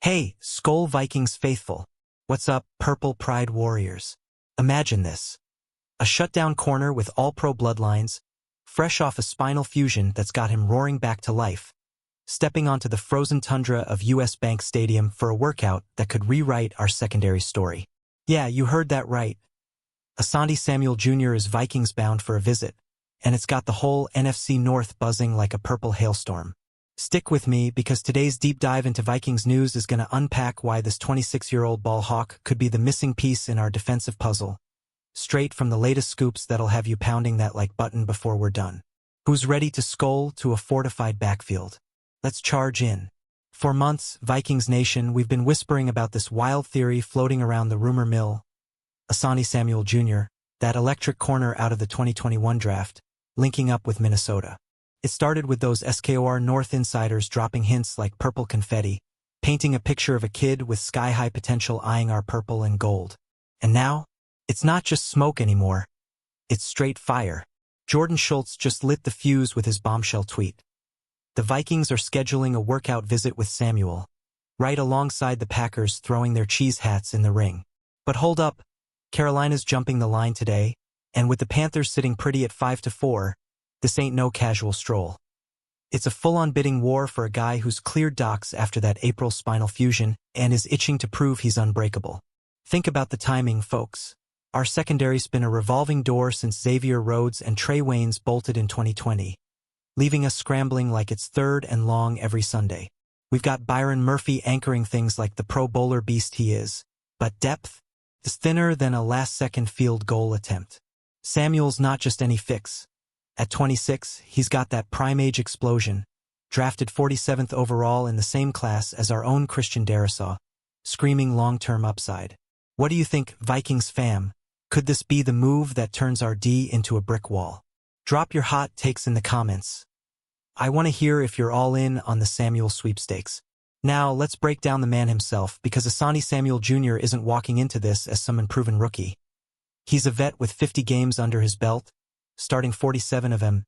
Hey, Skol Vikings faithful. What's up, Purple Pride Warriors? Imagine this. A shutdown corner with all-pro bloodlines, fresh off a spinal fusion that's got him roaring back to life, stepping onto the frozen tundra of US Bank Stadium for a workout that could rewrite our secondary story. Yeah, you heard that right. Asante Samuel Jr. is Vikings bound for a visit, and it's got the whole NFC North buzzing like a purple hailstorm. Stick with me because today's deep dive into Vikings news is going to unpack why this 26-year-old ball hawk could be the missing piece in our defensive puzzle. Straight from the latest scoops that'll have you pounding that like button before we're done. Who's ready to skol to a fortified backfield? Let's charge in. For months, Vikings Nation, we've been whispering about this wild theory floating around the rumor mill. Asante Samuel Jr., that electric corner out of the 2021 draft, linking up with Minnesota. It started with those SKOR North insiders dropping hints like purple confetti, painting a picture of a kid with sky-high potential eyeing our purple and gold. And now, it's not just smoke anymore. It's straight fire. Jordan Schultz just lit the fuse with his bombshell tweet. The Vikings are scheduling a workout visit with Samuel, right alongside the Packers throwing their cheese hats in the ring. But hold up, Carolina's jumping the line today, and with the Panthers sitting pretty at 5-4, this ain't no casual stroll. It's a full-on bidding war for a guy who's cleared docs after that April spinal fusion and is itching to prove he's unbreakable. Think about the timing, folks. Our secondary's been a revolving door since Xavier Rhodes and Trey Waynes bolted in 2020, leaving us scrambling like it's third and long every Sunday. We've got Byron Murphy anchoring things like the pro bowler beast he is, but depth is thinner than a last-second field goal attempt. Samuel's not just any fix. At 26, he's got that prime-age explosion, drafted 47th overall in the same class as our own Christian Darrisaw, screaming long-term upside. What do you think, Vikings fam? Could this be the move that turns our D into a brick wall? Drop your hot takes in the comments. I want to hear if you're all in on the Samuel sweepstakes. Now, let's break down the man himself, because Asante Samuel Jr. isn't walking into this as some unproven rookie. He's a vet with 50 games under his belt, starting 47 of them,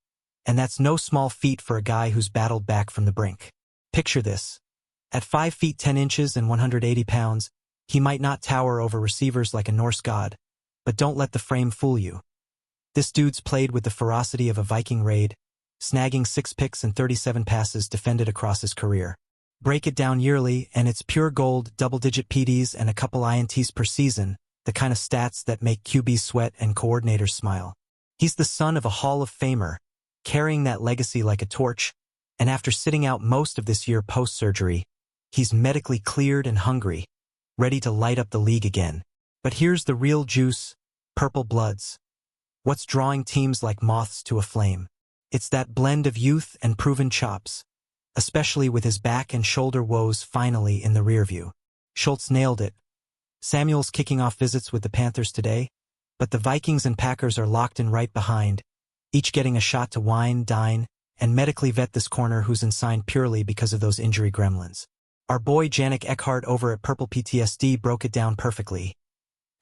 and that's no small feat for a guy who's battled back from the brink. Picture this. At 5 feet 10 inches and 180 pounds, he might not tower over receivers like a Norse god, but don't let the frame fool you. This dude's played with the ferocity of a Viking raid, snagging 6 picks and 37 passes defended across his career. Break it down yearly, and it's pure gold, double-digit PDs and a couple INTs per season, the kind of stats that make QBs sweat and coordinators smile. He's the son of a Hall of Famer, carrying that legacy like a torch, and after sitting out most of this year post-surgery, he's medically cleared and hungry, ready to light up the league again. But here's the real juice, purple bloods. What's drawing teams like moths to a flame? It's that blend of youth and proven chops, especially with his back and shoulder woes finally in the rearview. Schultz nailed it. Samuel's kicking off visits with the Panthers today, but the Vikings and Packers are locked in right behind, each getting a shot to wine, dine, and medically vet this corner who's unsigned purely because of those injury gremlins. Our boy Janik Eckhart over at Purple PTSD broke it down perfectly.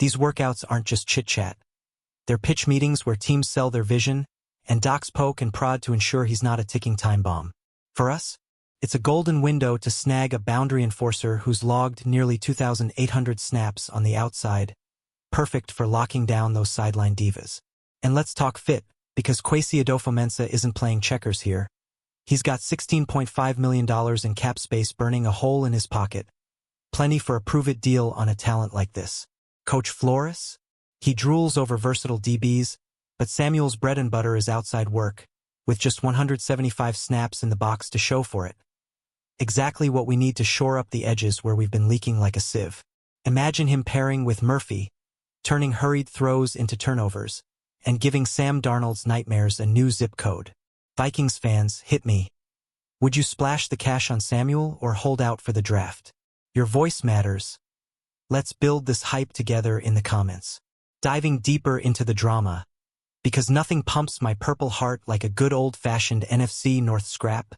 These workouts aren't just chit-chat. They're pitch meetings where teams sell their vision, and docs poke and prod to ensure he's not a ticking time bomb. For us, it's a golden window to snag a boundary enforcer who's logged nearly 2,800 snaps on the outside, perfect for locking down those sideline divas. And let's talk fit, because Kwesi Adofo-Mensah isn't playing checkers here. He's got $16.5 million in cap space burning a hole in his pocket. Plenty for a prove-it deal on a talent like this. Coach Flores? He drools over versatile DBs, but Samuel's bread and butter is outside work, with just 175 snaps in the box to show for it. Exactly what we need to shore up the edges where we've been leaking like a sieve. Imagine him pairing with Murphy, turning hurried throws into turnovers, and giving Sam Darnold's nightmares a new zip code. Vikings fans, hit me. Would you splash the cash on Samuel or hold out for the draft? Your voice matters. Let's build this hype together in the comments. Diving deeper into the drama, because nothing pumps my purple heart like a good old-fashioned NFC North scrap,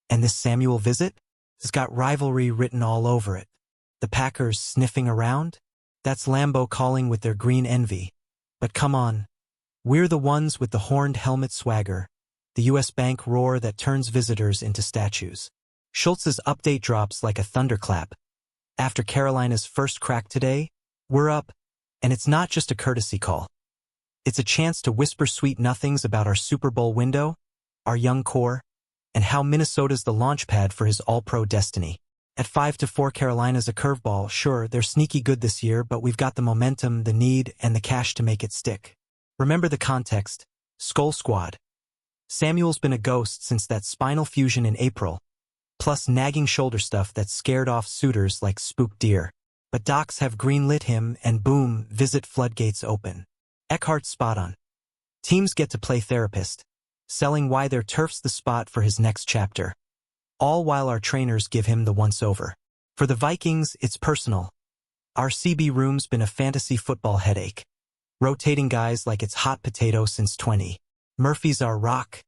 and this Samuel visit has got rivalry written all over it. The Packers sniffing around? That's Lambeau calling with their green envy. But come on, we're the ones with the horned helmet swagger, the US Bank roar that turns visitors into statues. Schultz's update drops like a thunderclap, After Carolina's first crack today, we're up, and it's not just a courtesy call. It's a chance to whisper sweet nothings about our Super Bowl window, our young core, and how Minnesota's the launch pad for his all-pro destiny. At 5-4, Carolina's a curveball. Sure, they're sneaky good this year, but we've got the momentum, the need, and the cash to make it stick. Remember the context. Skull Squad. Samuel's been a ghost since that spinal fusion in April, plus nagging shoulder stuff that scared off suitors like spooked deer. But docs have greenlit him, and boom, visit floodgates open. Eckhart's spot on. Teams get to play therapist, selling why their turf's the spot for his next chapter. All while our trainers give him the once-over. For the Vikings, it's personal. Our CB room's been a fantasy football headache. Rotating guys like it's hot potato since 20. Murphy's our rock.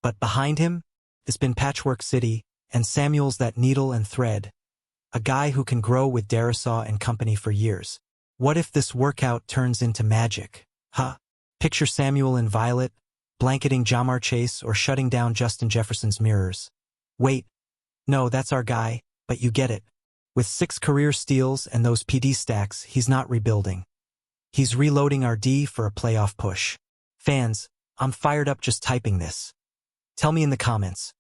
But behind him, it's been Patchwork City, and Samuel's that needle and thread. A guy who can grow with Darisaw and company for years. What if this workout turns into magic? Huh? Picture Samuel in violet, blanketing Jamar Chase or shutting down Justin Jefferson's mirrors. Wait, no, that's our guy, but you get it. With 6 career steals and those PD stacks, he's not rebuilding. He's reloading our D for a playoff push. Fans, I'm fired up just typing this. Tell me in the comments.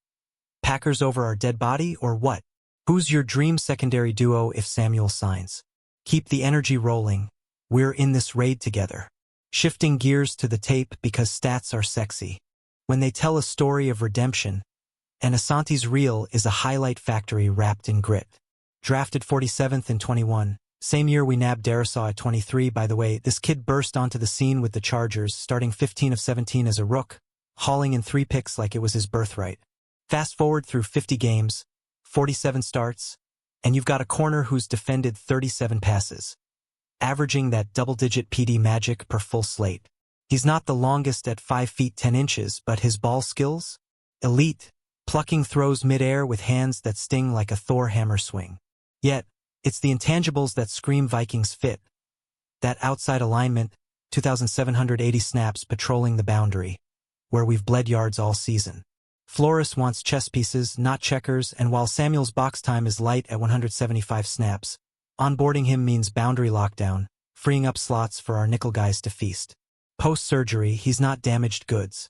Packers over our dead body or what? Who's your dream secondary duo if Samuel signs? Keep the energy rolling. We're in this raid together. Shifting gears to the tape because stats are sexy. When they tell a story of redemption, and Asante's reel is a highlight factory wrapped in grit. Drafted 47th in 21. Same year we nabbed Darisaw at 23. By the way, this kid burst onto the scene with the Chargers, starting 15 of 17 as a rook, hauling in 3 picks like it was his birthright. Fast forward through 50 games, 47 starts, and you've got a corner who's defended 37 passes, averaging that double-digit PD magic per full slate. He's not the longest at 5 feet 10 inches, but his ball skills? Elite. Plucking throws mid-air with hands that sting like a Thor hammer swing. Yet, it's the intangibles that scream Vikings fit. That outside alignment, 2,780 snaps patrolling the boundary, where we've bled yards all season. Flores wants chess pieces, not checkers, and while Samuel's box time is light at 175 snaps, onboarding him means boundary lockdown, freeing up slots for our nickel guys to feast. Post-surgery, he's not damaged goods.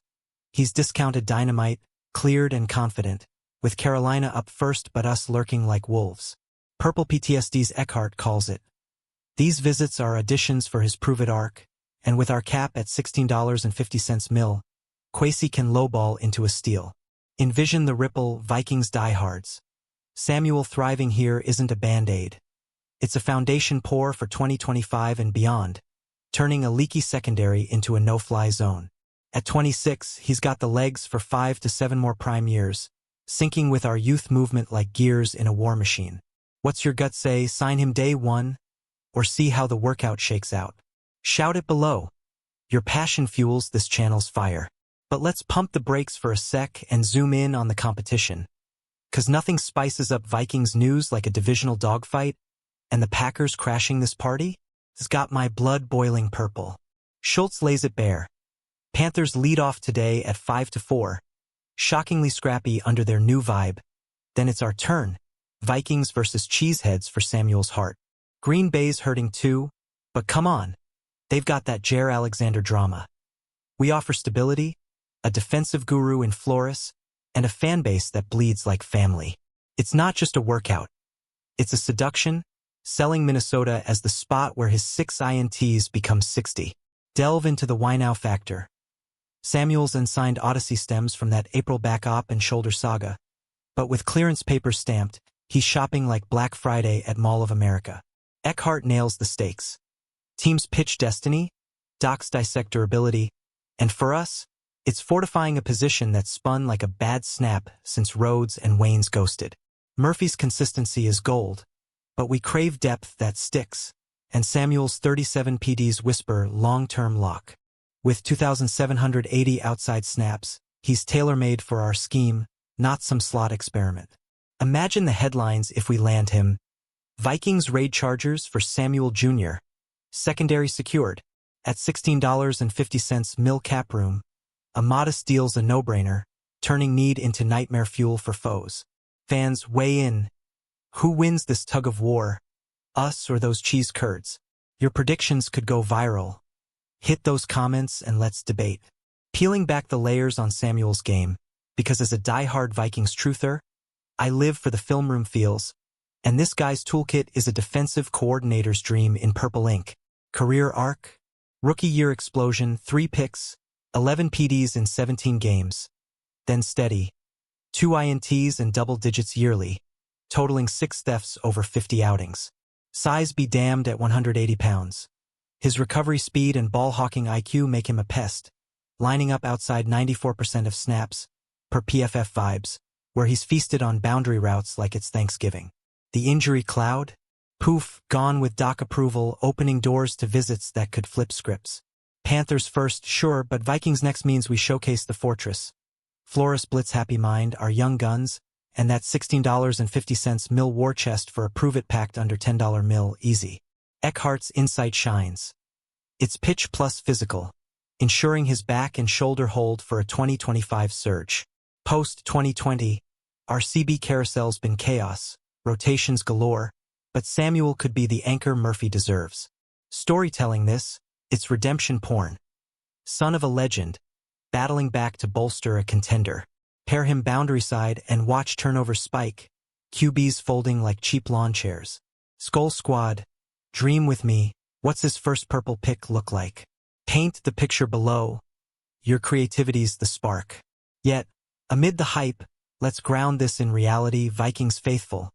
He's discounted dynamite, cleared and confident, with Carolina up first but us lurking like wolves. Purple PTSD's Eckhart calls it. These visits are additions for his prove-it arc, and with our cap at $16.50 mil, Kwesi can lowball into a steal. Envision the ripple, Vikings diehards. Samuel thriving here isn't a band-aid. It's a foundation pour for 2025 and beyond, turning a leaky secondary into a no-fly zone. At 26, he's got the legs for 5 to 7 more prime years, syncing with our youth movement like gears in a war machine. What's your gut say? Sign him day 1? Or see how the workout shakes out? Shout it below. Your passion fuels this channel's fire. But let's pump the brakes for a sec and zoom in on the competition. 'Cause nothing spices up Vikings news like a divisional dogfight, and the Packers crashing this party has got my blood boiling purple. Schultz lays it bare. Panthers lead off today at 5-4, shockingly scrappy under their new vibe. Then it's our turn. Vikings versus Cheeseheads for Samuel's heart. Green Bay's hurting too, but come on. They've got that Jair Alexander drama. We offer stability, a defensive guru in Flores, and a fan base that bleeds like family. It's not just a workout. It's a seduction, selling Minnesota as the spot where his 6 INTs become 60. Delve into the why now factor. Samuel's unsigned Odyssey stems from that April back op and shoulder saga. But with clearance papers stamped, he's shopping like Black Friday at Mall of America. Eckhart nails the stakes. Teams pitch destiny, docs dissect durability, and for us, it's fortifying a position that's spun like a bad snap since Rhodes and Wayne's ghosted. Murphy's consistency is gold, but we crave depth that sticks, and Samuel's 37 PDs whisper long-term lock. With 2,780 outside snaps, he's tailor-made for our scheme, not some slot experiment. Imagine the headlines if we land him. Vikings raid Chargers for Samuel Jr. Secondary secured. At $16.50 mil cap room. A modest deal's a no-brainer, turning need into nightmare fuel for foes. Fans, weigh in. Who wins this tug of war? us or those cheese curds? Your predictions could go viral. Hit those comments and let's debate. Peeling back the layers on Samuel's game, because as a die-hard Vikings truther, I live for the film room feels, and this guy's toolkit is a defensive coordinator's dream in purple ink. Career arc, rookie year explosion, 3 picks, 11 PDs in 17 games. Then steady, 2 INTs and double digits yearly, totaling 6 thefts over 50 outings. Size be damned at 180 pounds. His recovery speed and ball-hawking IQ make him a pest, lining up outside 94% of snaps, per PFF vibes, where he's feasted on boundary routes like it's Thanksgiving. The injury cloud? Poof, gone with doc approval, opening doors to visits that could flip scripts. Panthers first, sure, but Vikings next means we showcase the fortress. Flores Blitz Happy Mind, our young guns, and that $16.50 mil war chest for a prove-it packed under $10 mil, easy. Eckhart's insight shines. It's pitch plus physical, ensuring his back and shoulder hold for a 2025 surge. Post-2020, our CB carousel's been chaos, rotations galore, but Samuel could be the anchor Murphy deserves. Storytelling this, it's redemption porn. Son of a legend, battling back to bolster a contender. Pair him boundary side and watch turnover spike, QBs folding like cheap lawn chairs. Skull Squad, dream with me, what's his first purple pick look like? Paint the picture below. Your creativity's the spark. Yet, amid the hype, let's ground this in reality. Vikings faithful.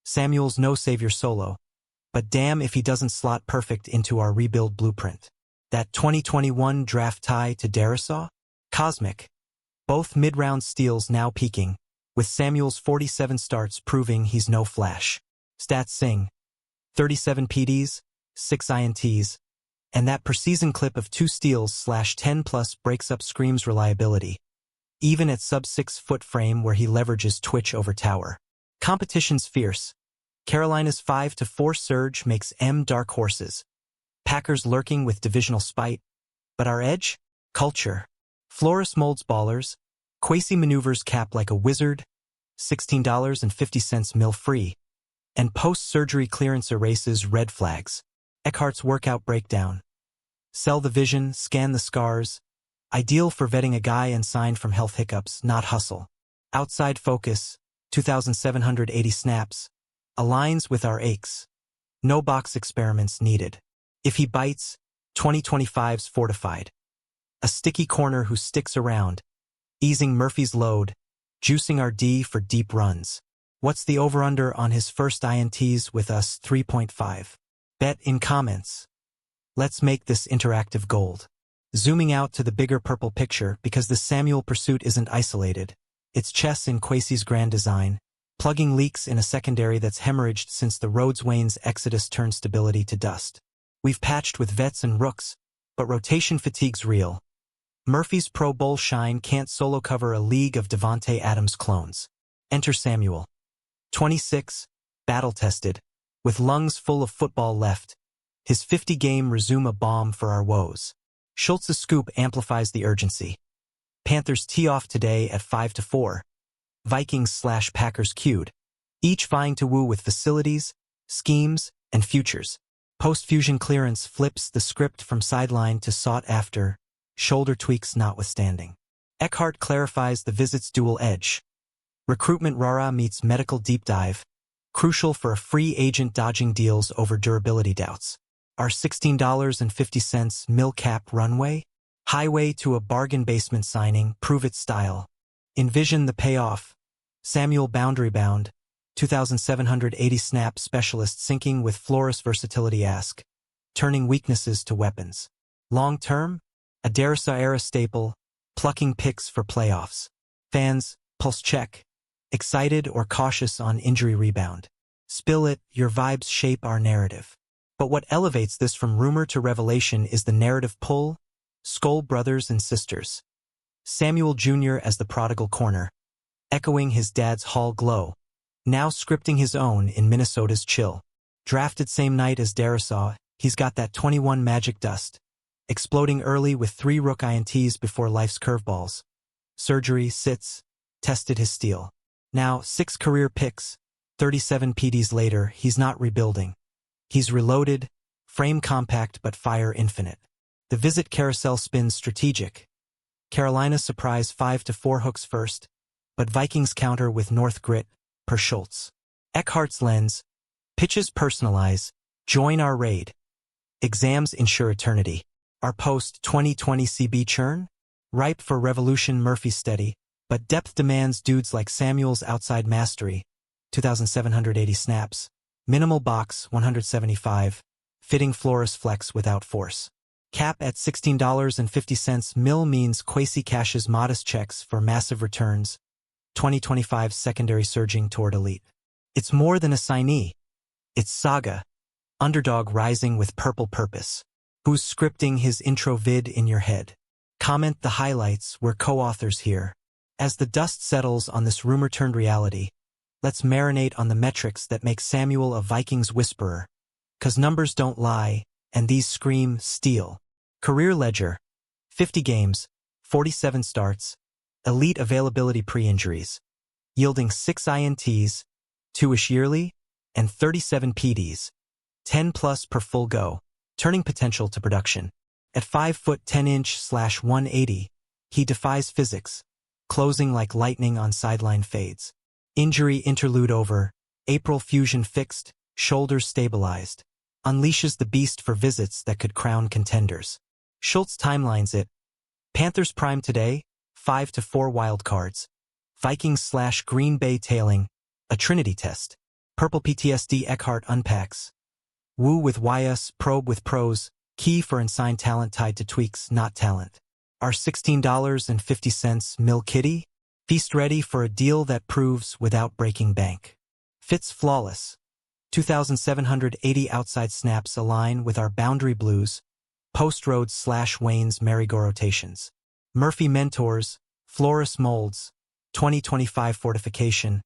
Samuel's no savior solo, but damn if he doesn't slot perfect into our rebuild blueprint. That 2021 draft tie to Darisaw? Cosmic. Both mid-round steals now peaking, with Samuel's 47 starts proving he's no flash. Stats sing. 37 PDs, 6 INTs, and that per-season clip of 2 steals/10+ breaks up screams reliability, even at sub-6-foot frame where he leverages twitch over tower. Competition's fierce. Carolina's 5-4 surge makes M dark horses. Packers lurking with divisional spite. But our edge? Culture. Flores molds ballers. Kwesi maneuvers cap like a wizard. $16.50 mil free. And post-surgery clearance erases red flags. Eckhart's workout breakdown. Sell the vision, scan the scars. Ideal for vetting a guy and signed from health hiccups, not hustle. Outside focus, 2,780 snaps. Aligns with our aches. No box experiments needed. If he bites, 2025's fortified. A sticky corner who sticks around, easing Murphy's load, juicing our D for deep runs. What's the over-under on his first INTs with us? 3.5. Bet in comments. Let's make this interactive gold. Zooming out to the bigger purple picture, because the Samuel pursuit isn't isolated. It's chess in Kwesi's grand design, plugging leaks in a secondary that's hemorrhaged since the Rhodes Wayne's exodus turned stability to dust. We've patched with vets and rooks, but rotation fatigue's real. Murphy's Pro Bowl shine can't solo cover a league of Devontae Adams clones. Enter Samuel. 26, battle-tested, with lungs full of football left. His 50-game resume a bomb for our woes. Schultz's scoop amplifies the urgency. Panthers tee off today at 5-4. Vikings/Packers queued, each vying to woo with facilities, schemes, and futures. Post-fusion clearance flips the script from sideline to sought after, shoulder tweaks notwithstanding. Eckhart clarifies the visit's dual edge. Recruitment rara meets medical deep dive, crucial for a free agent dodging deals over durability doubts. Our $16.50 mil cap runway? Highway to a bargain basement signing, prove it style. Envision the payoff. Samuel boundary bound, 2,780 snap specialist syncing with Flores versatility ask, turning weaknesses to weapons. Long term? A Darisaw era staple, plucking picks for playoffs. Fans, pulse check. Excited or cautious on injury rebound. Spill it, your vibes shape our narrative. But what elevates this from rumor to revelation is the narrative pull, Skoll brothers and sisters. Samuel Jr. as the prodigal corner, echoing his dad's hall glow, now scripting his own in Minnesota's chill. Drafted same night as Darisaw, he's got that 21 magic dust, exploding early with 3 rook INTs before life's curveballs. Surgery, sits, tested his steel. Now 6 career picks, 37 PDs later, he's not rebuilding. He's reloaded, frame compact but fire infinite. The visit carousel spins strategic. Carolina surprise 5-4 hooks first, but Vikings counter with North grit, per Schultz. Eckhart's lens, pitches personalize, join our raid. Exams ensure eternity. Our post-2020 CB churn? Ripe for revolution. Murphy steady, but depth demands dudes like Samuel's outside mastery. 2,780 snaps. Minimal box 175. Fitting Flores flex without force. Cap at $16.50 mil means Kwesi cashes modest checks for massive returns. 2025 secondary surging toward elite. It's more than a signee. It's Saga. Underdog rising with purple purpose. Who's scripting his intro vid in your head? Comment the highlights, we're co-authors here. As the dust settles on this rumor turned reality, let's marinate on the metrics that make Samuel a Vikings whisperer. 'Cause numbers don't lie, and these scream steal. Career ledger: 50 games, 47 starts, elite availability pre-injuries, yielding 6 INTs, 2-ish yearly, and 37 PDs. 10 plus per full go, turning potential to production. At 5 foot 10 inch/180, he defies physics, closing like lightning on sideline fades. Injury interlude over, April fusion fixed, shoulders stabilized. Unleashes the beast for visits that could crown contenders. Schultz timelines it. Panthers prime today, 5-4 wildcards. Vikings/Green Bay tailing, a trinity test. Purple PTSD Eckhart unpacks. Woo with YS, probe with pros, key for unsigned talent tied to tweaks, not talent. Our $16.50 mil kitty? Feast ready for a deal that proves without breaking bank. Fits flawless. 2,780 outside snaps align with our boundary blues, post-roads/Wayne's merry-go rotations. Murphy mentors, Flores molds, 2025 fortification,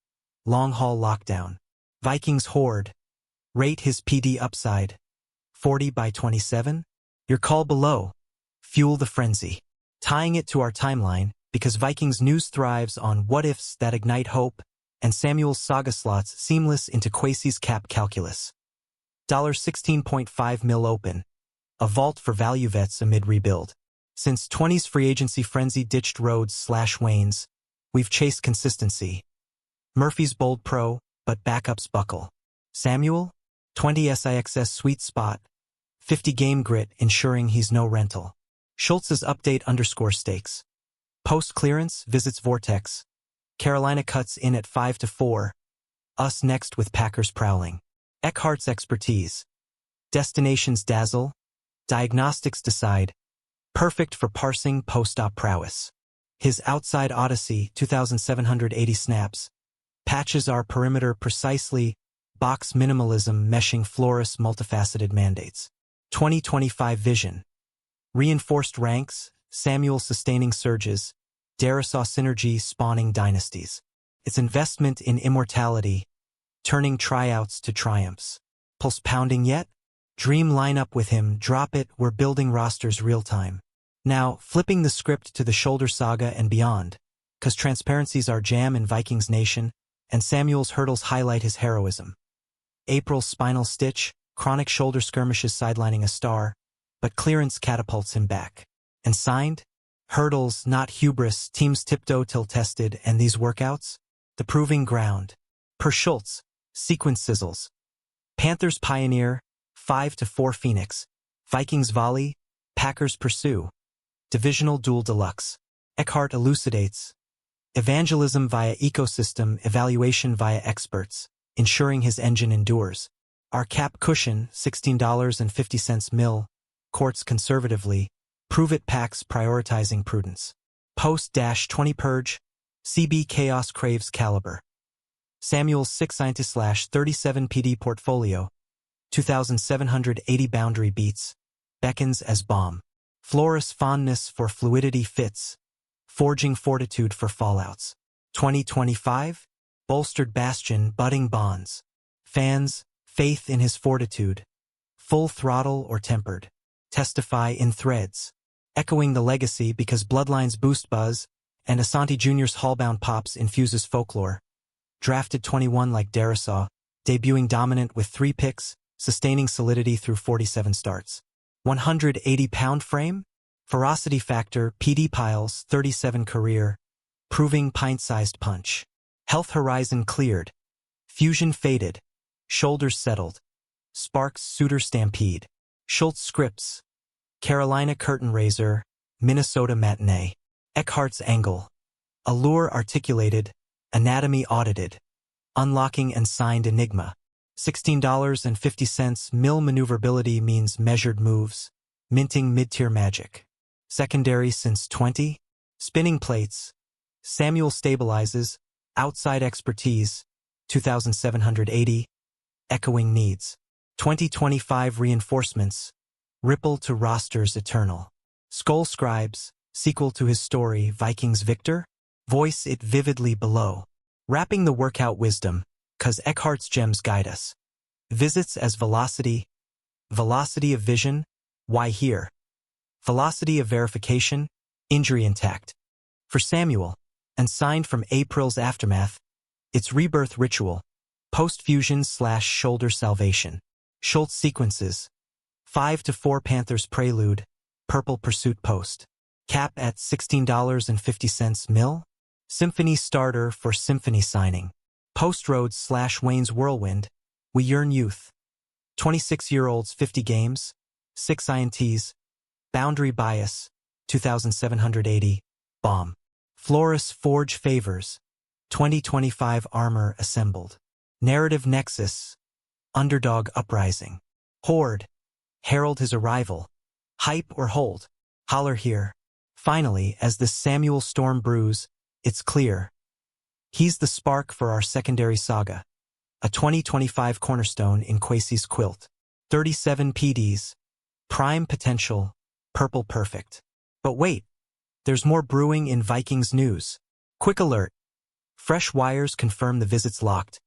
long-haul lockdown. Vikings horde, rate his PD upside, 40/27? Your call below, fuel the frenzy. Tying it to our timeline, because Vikings news thrives on what-ifs that ignite hope, and Samuel's saga slots seamless into Kwesi's cap calculus. $16.5 mil open. A vault for value vets amid rebuild. Since 20's free agency frenzy ditched Rhodes/Waynes, we've chased consistency. Murphy's bold pro, but backups buckle. Samuel? 20 SIXS sweet spot. 50 game grit ensuring he's no rental. Schultz's update _stakes. Post clearance visits vortex. Carolina cuts in at 5-4. Us next with Packers prowling. Eckhart's expertise. Destinations dazzle. Diagnostics decide. Perfect for parsing post-op prowess. His outside odyssey, 2,780 snaps. Patches our perimeter precisely. Box minimalism meshing Flores multifaceted mandates. 2025 vision. Reinforced ranks, Samuel sustaining surges. Darisaw synergy spawning dynasties. Its investment in immortality, turning tryouts to triumphs. Pulse pounding yet? Dream lineup with him, drop it, we're building rosters real time. Now, flipping the script to the shoulder saga and beyond, 'cause transparency's our jam in Vikings Nation, and Samuel's hurdles highlight his heroism. April's spinal stitch, chronic shoulder skirmishes sidelining a star, but clearance catapults him back. And signed? Hurdles, not hubris, teams tiptoe till tested, and these workouts? The proving ground. Per Schultz, sequence sizzles. Panthers pioneer, 5-4 Phoenix. Vikings volley, Packers pursue. Divisional duel deluxe. Eckhart elucidates. Evangelism via ecosystem, evaluation via experts, ensuring his engine endures. Our cap cushion, $16.50 mil, courts conservatively. Prove it packs prioritizing prudence. Post-20 purge, CB chaos craves caliber. Samuel's 6-37 PD portfolio, 2,780 boundary beats, beckons as bomb. Flores fondness for fluidity fits, forging fortitude for fallouts. 2025, bolstered bastion budding bonds. Fans, faith in his fortitude. Full throttle or tempered. Testify in threads. Echoing the legacy because bloodlines boost buzz, and Asante Jr.'s hallbound pops infuses folklore. Drafted 21 like Darisaw, debuting dominant with 3 picks, sustaining solidity through 47 starts. 180-pound frame? Ferocity factor, PD piles, 37 career, proving pint-sized punch. Health horizon cleared. Fusion faded. Shoulders settled. Sparks suitor stampede. Schultz scripts. Carolina curtain raiser. Minnesota matinee. Eckhart's angle. Allure articulated. Anatomy audited. Unlocking and signed enigma. $16.50. Mill maneuverability means measured moves. Minting mid-tier magic. Secondary since 20. Spinning plates. Samuel stabilizes. Outside expertise. 2,780. Echoing needs. 2025 reinforcements. Ripple to rosters eternal. Skull scribes. Sequel to his story, Vikings Victor. Voice it vividly below. Wrapping the workout wisdom, 'cause Eckhart's gems guide us. Visits as velocity. Velocity of vision. Why here? Velocity of verification. Injury intact. For Samuel, and signed from April's aftermath, its rebirth ritual. Post-fusion/shoulder salvation. Schultz sequences. 5-4 Panthers prelude. Purple pursuit post. Cap at $16.50 mil. Symphony starter for symphony signing. Post Roads/Wayne's Whirlwind. We yearn youth. 26-year-olds 50 games. 6 INTs. Boundary bias. 2,780. Bomb. Floris Forge favors. 2025 armor assembled. Narrative nexus. Underdog uprising. Horde. Herald his arrival. Hype or hold. Holler here. Finally, as the Samuel storm brews, it's clear. He's the spark for our secondary saga. A 2025 cornerstone in Kwesi's quilt. 37 PDs. Prime potential. Purple perfect. But wait. There's more brewing in Vikings news. Quick alert. Fresh wires confirm the visit's locked.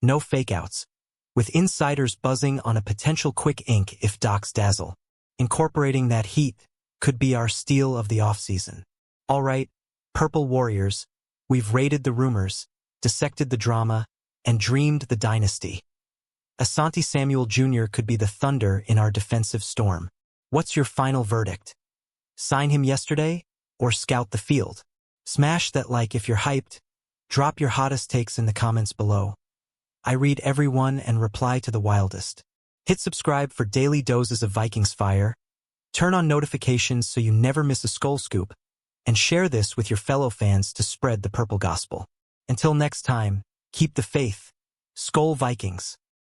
No fakeouts. With insiders buzzing on a potential quick ink if docs dazzle. Incorporating that heat could be our steal of the offseason. All right, Purple Warriors, we've raided the rumors, dissected the drama, and dreamed the dynasty. Asante Samuel Jr. could be the thunder in our defensive storm. What's your final verdict? Sign him yesterday, or scout the field? Smash that like if you're hyped. Drop your hottest takes in the comments below. I read every one and reply to the wildest. Hit subscribe for daily doses of Vikings fire. Turn on notifications so you never miss a Skull Scoop. And share this with your fellow fans to spread the purple gospel. Until next time, keep the faith. Skull Vikings.